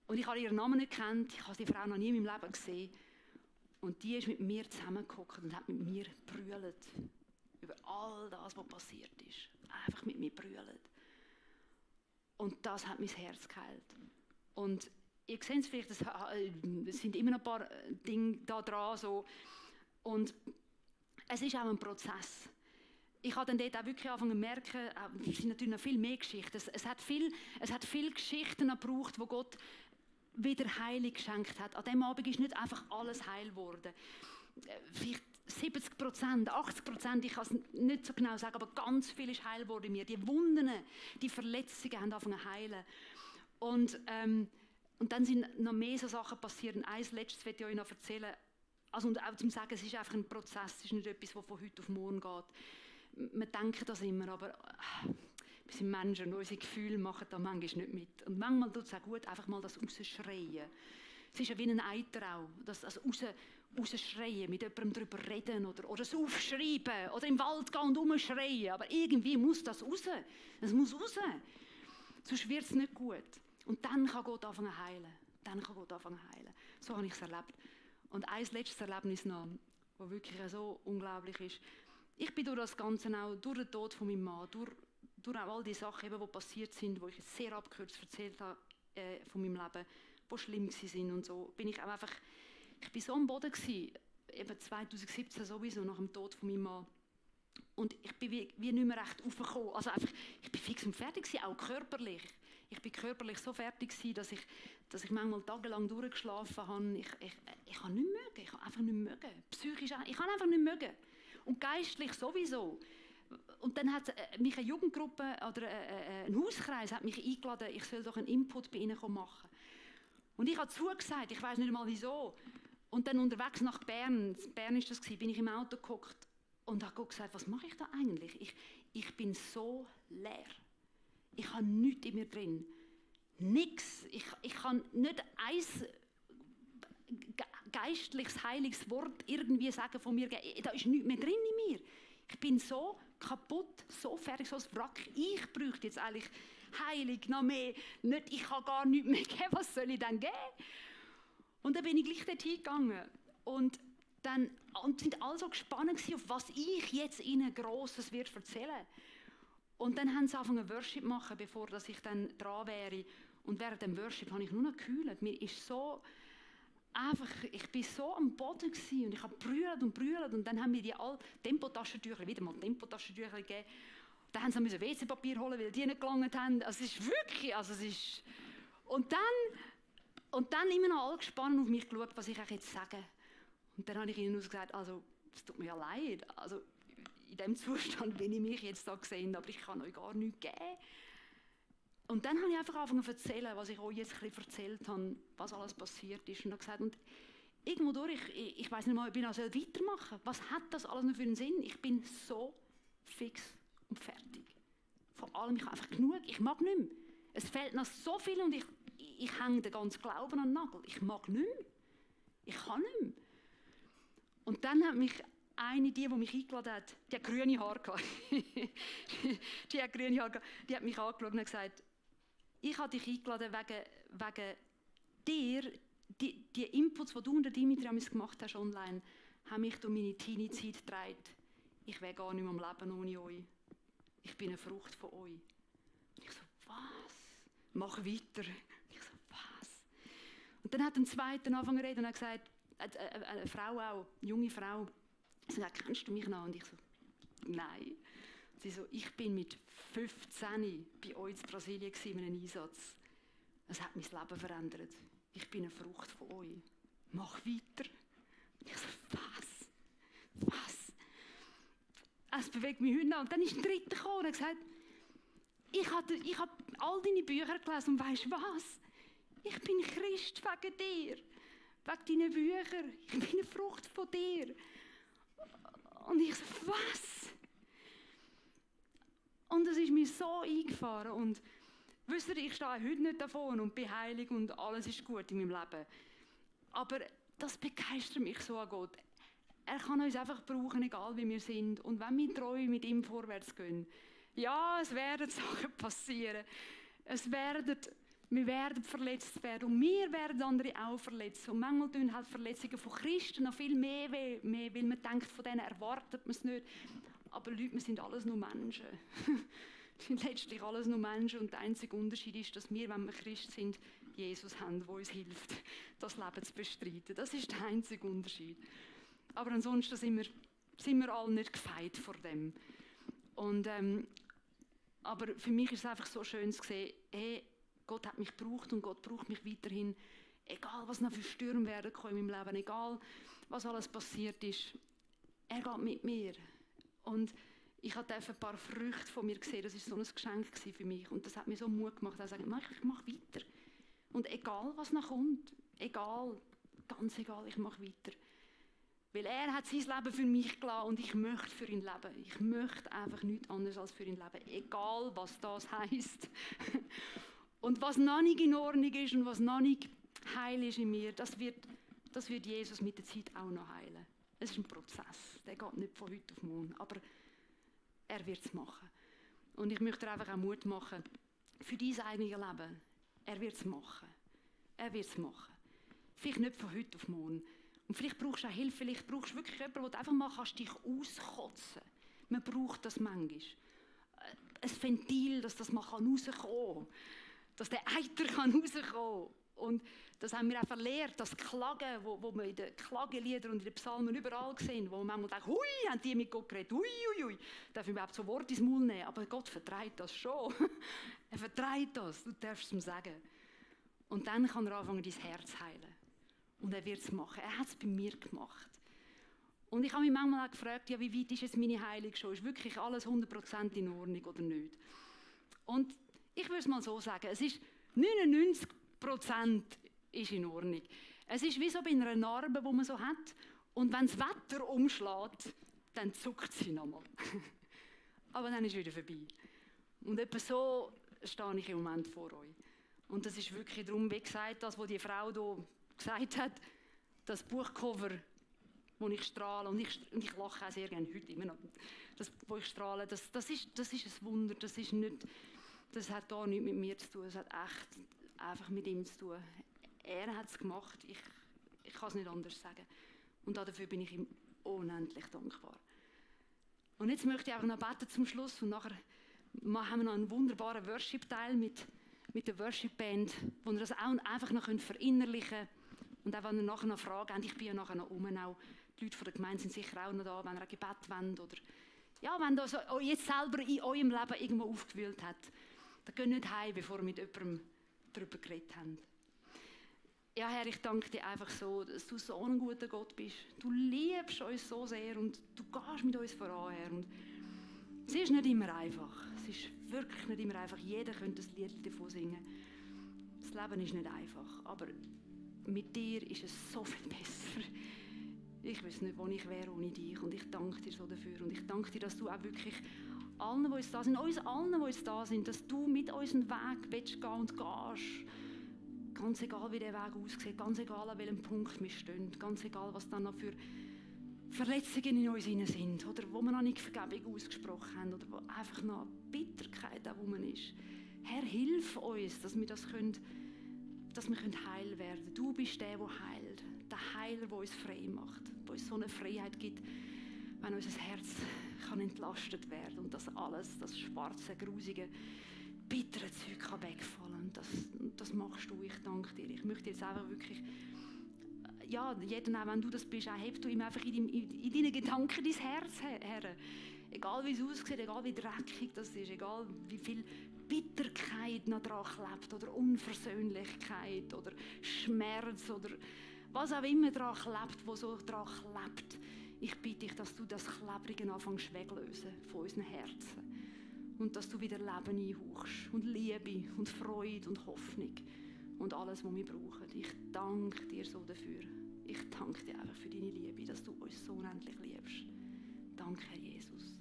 Und ich habe ihren Namen nicht gekannt, ich habe die Frau noch nie in meinem Leben gesehen. Und die ist mit mir zusammengehockt und hat mit mir gebrüllt. Über all das, was passiert ist. Einfach mit mir brüllen. Und das hat mein Herz geheilt. Und ihr seht es vielleicht, es sind immer noch ein paar Dinge da dran. So. Und es ist auch ein Prozess. Ich habe dann dort auch wirklich angefangen zu merken, es sind natürlich noch viel mehr Geschichten. Es hat viele Geschichten gebraucht, wo Gott wieder Heilung geschenkt hat. An diesem Abend ist nicht einfach alles heil geworden. Vielleicht 70%, 80%, ich kann es nicht so genau sagen, aber ganz viel ist heil geworden in mir. Die Wunden, die Verletzungen haben angefangen zu heilen. Und dann sind noch mehr so Sachen passiert. Eins Letztes möchte ich euch noch erzählen. Also, und auch zum Sagen, es ist einfach ein Prozess, es ist nicht etwas, das von heute auf morgen geht. Wir denken das immer, aber wir sind Menschen und unsere Gefühle machen da manchmal nicht mit. Und manchmal tut es auch gut, einfach mal das rausschreien. Es ist ja wie ein Eiter auch, das rausschreien, mit jemandem darüber reden oder es aufschreiben oder im Wald gehen und rumschreien. Aber irgendwie muss das raus. Es muss raus. Sonst wird es nicht gut. Und dann kann Gott anfangen zu heilen. So habe ich es erlebt. Und ein letztes Erlebnis noch, das wirklich so unglaublich ist. Ich bin durch das Ganze auch, durch den Tod von meinem Mann, durch auch all die Sachen, die passiert sind, die ich jetzt sehr abgekürzt erzählt habe von meinem Leben, die schlimm waren und so, bin ich auch einfach, ich bin so am Boden gewesen, eben 2017 sowieso, nach dem Tod von meinem Mann. Und ich bin wie nicht mehr recht aufgekommen. Also einfach, ich bin fix und fertig gewesen, auch körperlich. Ich bin körperlich so fertig gewesen, dass ich manchmal tagelang durchgeschlafen habe. Ich habe nicht mögen. Ich habe einfach nicht mögen. Psychisch auch. Ich habe einfach nicht mögen. Und geistlich sowieso. Und dann hat mich eine Jugendgruppe oder ein Hauskreis hat mich eingeladen, ich soll doch einen Input bei ihnen machen. Und ich habe zugesagt, ich weiß nicht einmal wieso. Und dann unterwegs nach Bern ist das gewesen, bin ich im Auto gehockt und habe gesagt, was mache ich da eigentlich? Ich bin so leer. Ich habe nichts in mir drin. Nichts. Ich kann nicht ein geistliches, heiliges Wort irgendwie sagen von mir. Da ist nichts mehr drin in mir. Ich bin so kaputt, so fertig, so ein Wrack. Ich bräuchte jetzt eigentlich heilig, noch mehr. Nicht, ich kann gar nichts mehr geben. Was soll ich denn geben? Und dann bin ich gleich dorthin gegangen. Und sind alle so gespannt gewesen, auf was ich jetzt ihnen Grosses wird erzählen. Und dann haben sie angefangen Worship zu machen, bevor ich dann dran wäre. Und während dem Worship habe ich nur noch gekühlt. Mir ist so einfach, ich bin so am Boden gewesen und ich habe brüllt und dann haben mir die alle Tempotaschentücher, wieder mal Tempotaschentücher gegeben. Dann haben sie WC-Papier holen, weil die nicht gelangt haben. Also es ist wirklich, und dann immer noch alle gespannt auf mich geschaut, was ich euch jetzt sage. Und dann habe ich ihnen nur gesagt, also es tut mir ja leid, also in dem Zustand bin ich mich jetzt da gesehen, aber ich kann euch gar nichts geben. Und dann habe ich einfach angefangen zu erzählen, was ich euch jetzt ein bisschen erzählt habe, was alles passiert ist. Und habe gesagt, und irgendwo durch, ich weiss nicht mal, ob ich noch weitermachen soll. Was hat das alles noch für einen Sinn? Ich bin so fix und fertig. Vor allem, ich habe einfach genug, ich mag nicht mehr. Es fehlt noch so viel und ich hänge den ganzen Glauben an den Nagel. Ich mag nicht mehr. Ich kann nicht mehr. Und dann hat mich eine, die mich eingeladen hat, die hat grüne Haare gehabt. Die hat mich angeschaut und gesagt, ich habe dich eingeladen wegen dir, die Inputs, die du und Dimitri gemacht hast online, haben mich durch meine Teenie-Zeit getragen. Ich wäre gar nicht mehr am Leben ohne euch. Ich bin eine Frucht von euch. Und ich so, was? Mach weiter. Ich so, was? Und dann hat ein zweiter angefangen zu reden und hat gesagt, eine Frau auch, eine junge Frau, sie sagt, kennst du mich noch? Und ich so, nein. Sie so, ich bin mit 15 bei euch in Brasilien in einem Einsatz. Es hat mein Leben verändert. Ich bin eine Frucht von euch. Mach weiter. Und ich so, was? Es bewegt mich heute noch. Und dann ist ein Dritter gekommen und hat gesagt, ich habe all deine Bücher gelesen und weisst was? Ich bin Christ wegen dir. Wegen deinen Büchern. Ich bin eine Frucht von dir. Und ich so, was? Und es ist mir so eingefahren. Und wisst ihr, ich stehe heute nicht davon und bin heilig und alles ist gut in meinem Leben. Aber das begeistert mich so an Gott. Er kann uns einfach brauchen, egal wie wir sind. Und wenn wir treu mit ihm vorwärts gehen, ja, es werden Sachen passieren. Wir werden verletzt werden und wir werden andere auch verletzt. Und manchmal tun halt Verletzungen von Christen noch viel mehr weh, weil man denkt, von denen erwartet man es nicht. Aber Leute, wir sind alles nur Menschen. Wir sind letztlich alles nur Menschen und der einzige Unterschied ist, dass wir, wenn wir Christ sind, Jesus haben, der uns hilft, das Leben zu bestreiten. Das ist der einzige Unterschied. Aber ansonsten sind wir alle nicht gefeit vor dem. Und, aber für mich ist es einfach so schön zu sehen, hey, Gott hat mich gebraucht und Gott braucht mich weiterhin. Egal, was noch für Stürme werden kommen in meinem Leben, egal, was alles passiert ist, er geht mit mir. Und ich durfte ein paar Früchte von mir sehen, das war so ein Geschenk für mich. Und das hat mir so Mut gemacht, dass ich sage, ich mache weiter. Und egal, was noch kommt, egal, ganz egal, ich mache weiter. Weil er hat sein Leben für mich gelassen und ich möchte für ihn leben. Ich möchte einfach nichts anderes als für ihn leben, egal was das heisst. Und was noch nicht in Ordnung ist und was noch nicht heil ist in mir, das wird Jesus mit der Zeit auch noch heilen. Es ist ein Prozess, der geht nicht von heute auf morgen, aber er wird es machen. Und ich möchte dir einfach auch Mut machen für dein eigenes Leben. Er wird es machen. Er wird es machen. Vielleicht nicht von heute auf morgen. Und vielleicht brauchst du auch Hilfe, vielleicht brauchst du wirklich jemanden, der einfach mal dich auskotzen kann. Man braucht das manchmal. Ein Ventil, dass das mal rauskommen kann. Dass der Eiter rauskommen kann. Und das haben wir auch verlehrt, das Klagen, wo wir in den Klageliedern und in den Psalmen überall sehen, wo man manchmal denkt, hui, haben die mit Gott geredet, hui, hui, hui. Darf ich überhaupt so Worte ins Maul nehmen? Aber Gott vertreibt das schon. Er vertreibt das, du darfst es ihm sagen. Und dann kann er anfangen, dein Herz heilen. Und er wird es machen. Er hat es bei mir gemacht. Und ich habe mich manchmal auch gefragt, ja, wie weit ist jetzt meine Heilung schon? Ist wirklich alles 100% in Ordnung oder nicht? Und ich würde es mal so sagen, es ist 99% ist in Ordnung. Es ist wie so bei einer Narbe, die man so hat. Und wenn das Wetter umschlägt, dann zuckt sie nochmal. Aber dann ist es wieder vorbei. Und etwa so stehe ich im Moment vor euch. Und das ist wirklich darum, wie gesagt, das, was die Frau hier gesagt hat, das Buchcover, wo ich strahle, und ich lache auch sehr gerne heute immer noch, das, wo ich strahle, das ist ein Wunder, das hat gar nichts mit mir zu tun, es hat echt einfach mit ihm zu tun. Er hat es gemacht, ich kann es nicht anders sagen. Und dafür bin ich ihm unendlich dankbar. Und jetzt möchte ich auch noch beten zum Schluss und nachher haben wir noch einen wunderbaren Worship-Teil mit der Worship-Band, wo wir das auch einfach noch verinnerlichen können. Und auch wenn ihr nachher noch Fragen habt, ich bin ja nachher noch auch die Leute von der Gemeinde sind sicher auch noch da, wenn ihr ein Gebet wollt oder ja, wenn das jetzt selber in eurem Leben irgendwo aufgewühlt hat, dann geht nicht heim, bevor ihr mit jemandem darüber geredet habt. Ja, Herr, ich danke dir einfach so, dass du so ein guter Gott bist. Du liebst uns so sehr und du gehst mit uns voran, Herr. Und es ist nicht immer einfach. Es ist wirklich nicht immer einfach. Jeder könnte ein Lied davon singen. Das Leben ist nicht einfach, aber mit dir ist es so viel besser. Ich weiß nicht, wo ich wäre ohne dich und ich danke dir so dafür. Und ich danke dir, dass du auch wirklich allen, die uns da sind, uns allen, die uns da sind, dass du mit uns einen Weg willst gehen und gehst. Ganz egal, wie der Weg aussieht, ganz egal, an welchem Punkt wir stehen, ganz egal, was dann noch für Verletzungen in uns sind oder wo wir noch nicht Vergebung ausgesprochen haben oder wo einfach noch Bitterkeit auch rum ist. Herr, hilf uns, dass wir das können, dass wir heil werden können. Du bist der heilt, der Heiler, der uns frei macht, der uns so eine Freiheit gibt, wenn unser Herz kann entlastet werden und das alles, das schwarze, grusige, bittere Zeug kann wegfallen. Das machst du, ich danke dir. Ich möchte jetzt einfach wirklich, ja, jeden, auch wenn du das bist, auch heb du ihm einfach in deinen Gedanken dein Herz her. Egal wie es aussieht, egal wie dreckig das ist, egal wie viel Bitterkeit noch dran klebt oder Unversöhnlichkeit oder Schmerz oder was auch immer dran klebt, wo so dran klebt. Ich bitte dich, dass du das Klebrige anfängst weglösen von unseren Herzen. Und dass du wieder Leben einhauchst und Liebe und Freude und Hoffnung und alles, was wir brauchen. Ich danke dir so dafür. Ich danke dir einfach für deine Liebe, dass du uns so unendlich liebst. Danke, Herr Jesus.